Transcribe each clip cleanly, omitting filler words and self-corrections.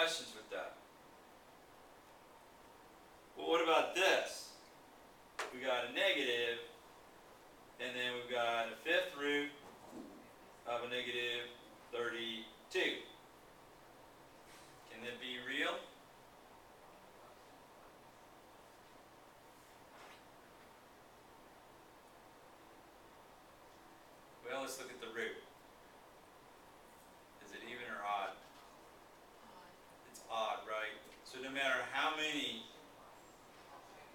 questions with that? Well, what about this? We got a negative, and then we've got a fifth root of a negative 32. Can that be real? Well, let's look at the root. Is it even or odd? It's odd, right? So no matter how many,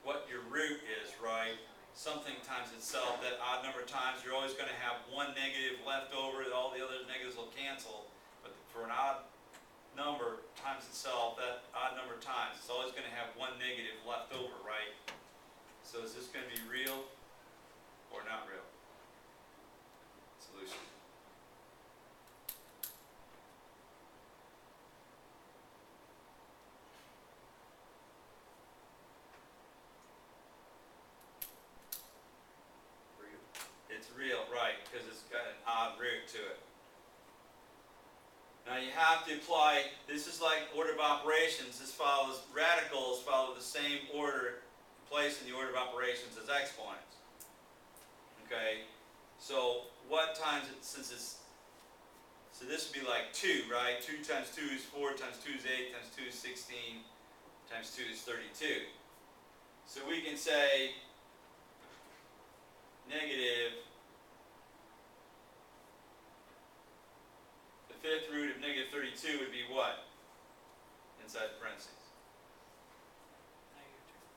what your root is, right, something times itself, that odd number of times, you're always going to have one negative left over, all the other negatives will cancel. But for an odd number times itself, that odd number of times, it's always going to have one negative left over, right? So is this going to be real or not real? Solution. It's real, right, because it's got an odd root to it. Now you have to apply, this is like order of operations, this follows, radicals follow the same order, place in the order of operations as exponents. Okay, so what times it, since it's, so this would be like 2, right? 2 times 2 is 4, times 2 is 8, times 2 is 16, times 2 is 32. So we can say negative, the fifth root of negative 32 would be what? Inside the parentheses.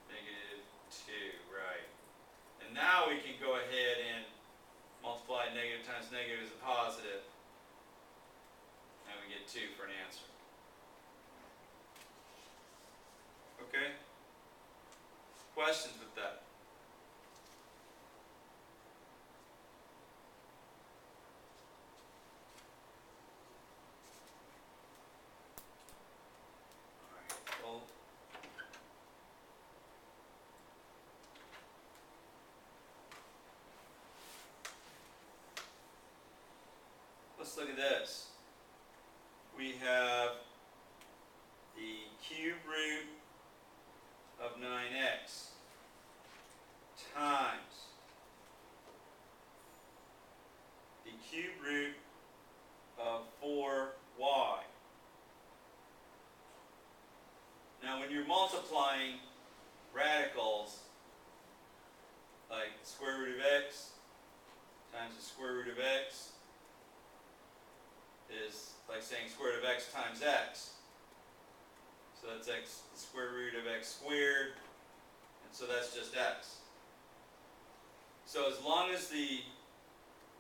Negative 2, right. And now we can go ahead and multiply negative times negative as a positive. And we get 2 for an answer. Okay? Questions with that? Alright, well, let's look at this. We have the cube root of 9x times the cube root of 4y. Now when you're multiplying radicals, like square root of x times the square root of x is like saying square root of x times x. So that's x, the square root of x squared, and so that's just x. So as long as the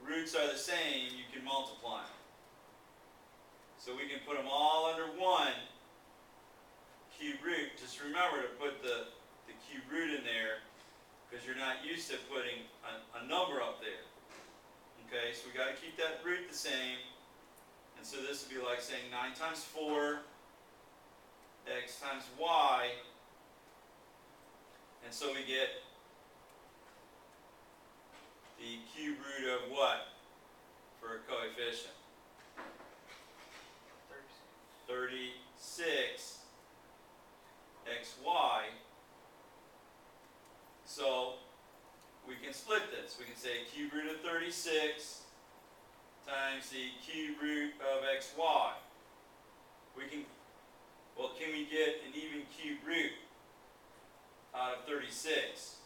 roots are the same, you can multiply them. So we can put them all under one cube root. Just remember to put the cube root in there, because you're not used to putting a number up there. Okay, so we got to keep that root the same. And so this would be like saying 9 times 4 x times y, and so we get the cube root of what for a coefficient? 36 xy. So we can split this. We can say cube root of 36 times the cube root of xy. We can, well, can we get an even cube root out of 36?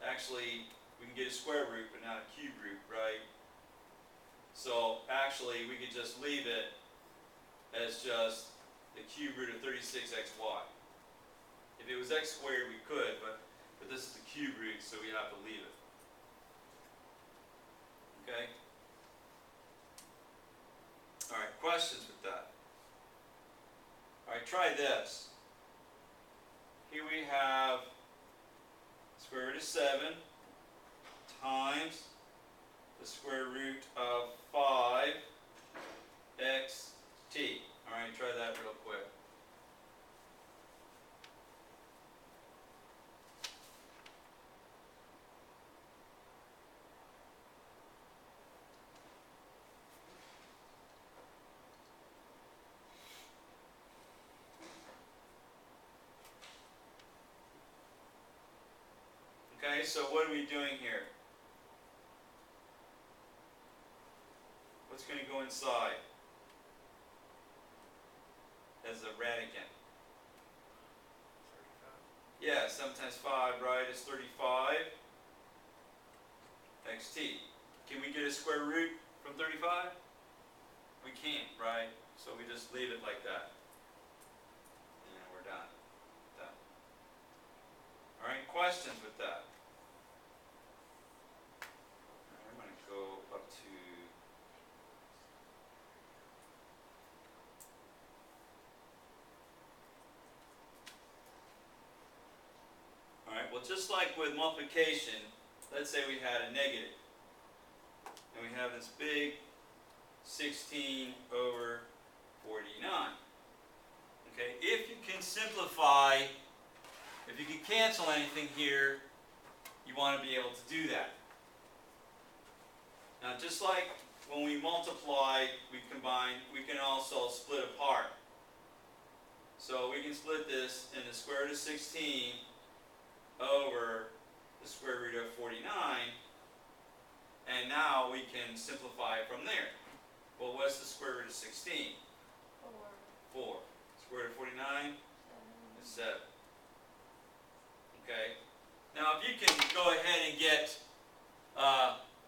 Actually, we can get a square root, but not a cube root, right? So actually, we could just leave it as just the cube root of 36xy. If it was x squared, we could, but this is the cube root, so we have to leave it. Okay? All right, questions with that? All right, try this. Here we have square root of 7 times the square root of 5xt. All right, try that real quick. Okay, so what are we doing here? What's going to go inside as a radicand? 35. Yeah, 7 times 5, right, is 35 xt. Can we get a square root from 35? We can't, right? So we just leave it like that. And we're done. Done. All right, questions with that? All right, I'm going to go up to... All right, well, just like with multiplication, let's say we had a negative. And we have this big 16 over 49. Okay, if you can simplify, if you can cancel anything here, you want to be able to do that. Now, just like when we multiply, we combine, we can also split apart. So we can split this in the square root of 16 over the square root of 49, and now we can simplify it from there. Well, what's the square root of 16? 4. 4. Square root of 49 is 7. Okay. Now, if you can go ahead and get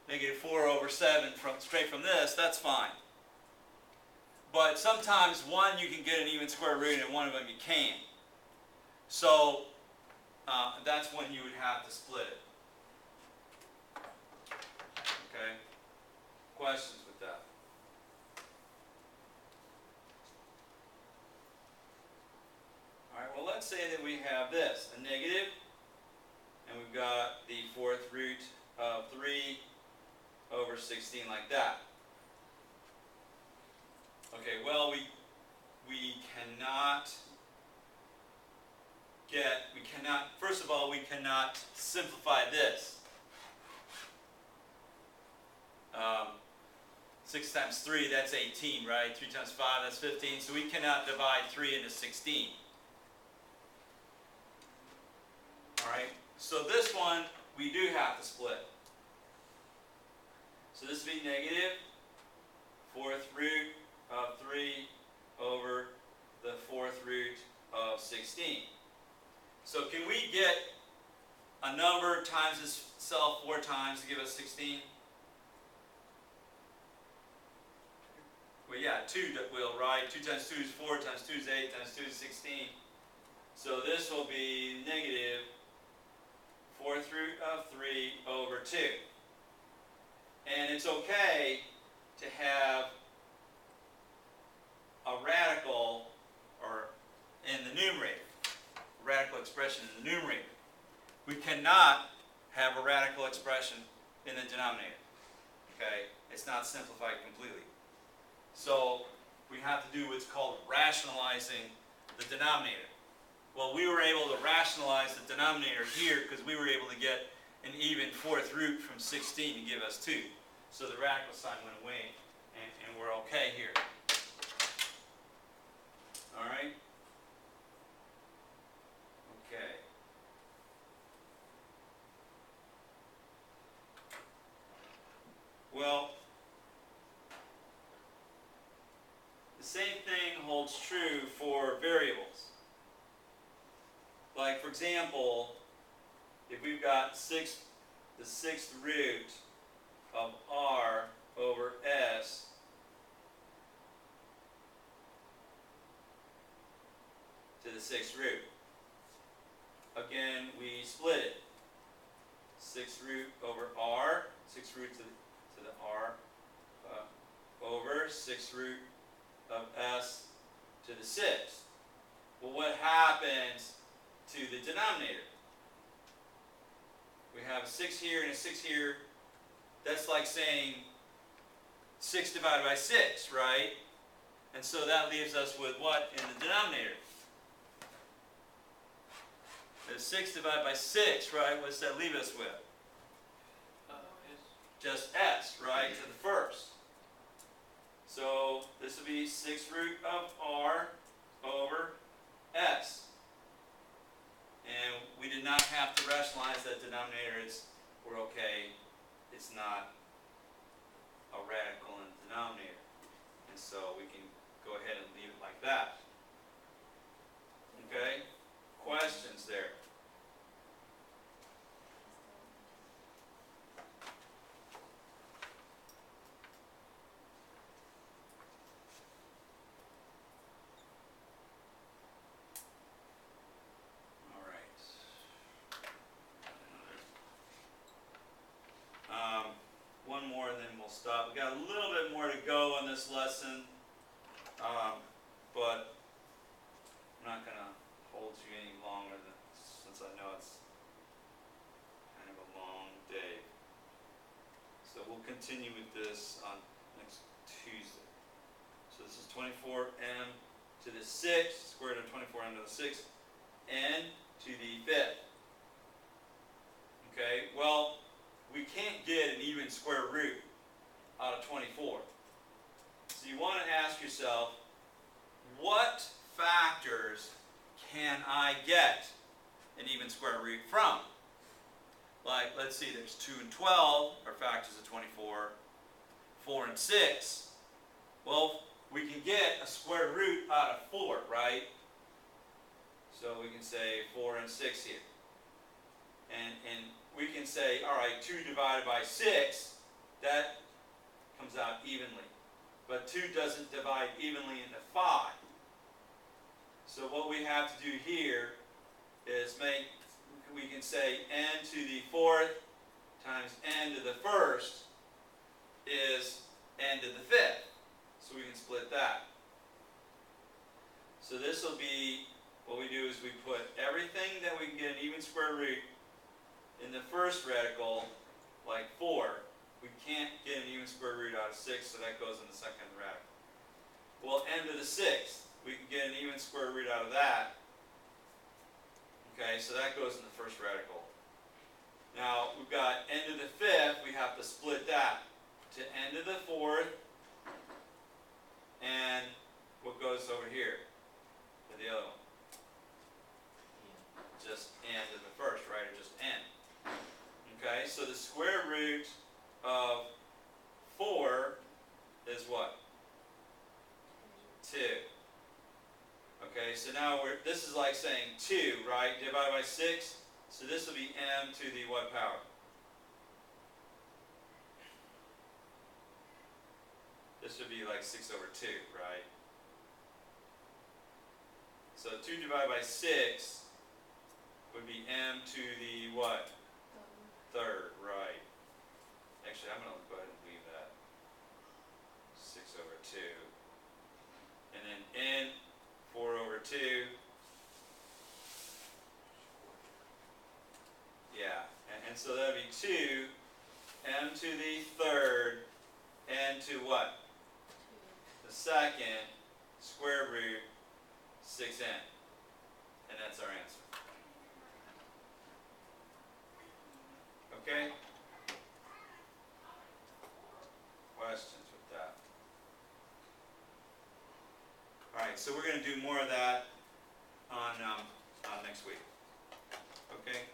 negative 4 over 7 straight from this, that's fine. But sometimes one you can get an even square root and one of them you can't. So that's when you would have to split it. Okay? Questions with that? Alright, well, let's say that we have this, a negative, and we've got the fourth root of 3 over 16 like that. Okay, well, we cannot first of all, we cannot simplify this. 6 times 3, that's 18, right? 3 times 5, that's 15. So we cannot divide 3 into 16. Alright, so this one, we do have to split. So this would be negative fourth root of 3 over the fourth root of 16. So can we get a number times itself 4 times to give us 16? Well, yeah, 2 will, right? 2 times 2 is 4, times 2 is 8, times 2 is 16. So this will be negative fourth root of 3 over 2. And it's okay to have a radical or in the numerator, a radical expression in the numerator. We cannot have a radical expression in the denominator. Okay? It's not simplified completely. So we have to do what's called rationalizing the denominator. Well, we were able to rationalize the denominator here because we were able to get an even fourth root from 16 to give us 2. So the radical sign went away, and we're okay here. All right? Okay. Well, the same thing holds true for variables. Like, for example, if we've got the sixth root of r over s to the sixth root. Again, we split it. Sixth root over r, sixth root to the r over sixth root of s to the sixth. Well, what happens to the denominator? We have a 6 here and a 6 here. That's like saying 6 divided by 6, right? And so that leaves us with what in the denominator? The 6 divided by 6, right? What does that leave us with? Just s, right, to the first. So this would be 6th root of r over s. And we did not have to rationalize that that denominator, we're okay. It's not a radical in the denominator. And so we can go ahead and leave it like that. Okay? Questions there? All right. One more and then we'll stop. We got a little bit more to go in this lesson, but I'm not going to hold you any longer since I know it's kind of a long day. So we'll continue with this on next Tuesday. So this is 24m to the 6th, square root of 24m to the 6th, n to the 5th. Okay, well, we can't get an even square root out of 24. So you want to ask yourself, what factors can I get an even square root from? Like, let's see, there's 2 and 12 are factors of 24. 4 and 6. Well, we can get a square root out of 4, right? So we can say 4 and 6 here. And we can say, all right, 2 divided by 6, that comes out evenly. But 2 doesn't divide evenly into 5. So what we have to do here is we can say n to the 4th times n to the 1st is n to the 5th. So we can split that. So this will be, what we do is we put everything that we can get an even square root in the first radical, like 4. We can't get an even square root out of 6, so that goes in the second radical. Well, n to the 6th, we can get an even square root out of that. Okay, so that goes in the first radical. Now, we've got n to the 5th, we have to split that to n to the 4th, and what goes over here to the other one? Just n to the 1st, right, or just n. Okay, so the square root of 4 is what? 2. Okay, so now this is like saying 2, right, divided by 6. So this will be m to the what power? This would be like 6 over 2, right? So 2 divided by 6 would be m to the what? 3rd, right. Actually, I'm going to go ahead and leave that. 6 over 2. And then n, 4 over 2. Yeah, and so that would be 2, m to the 3rd, n to what? The 2nd, square root, 6n. And that's our answer. Okay? Questions with that? Alright, so we're going to do more of that on next week. Okay?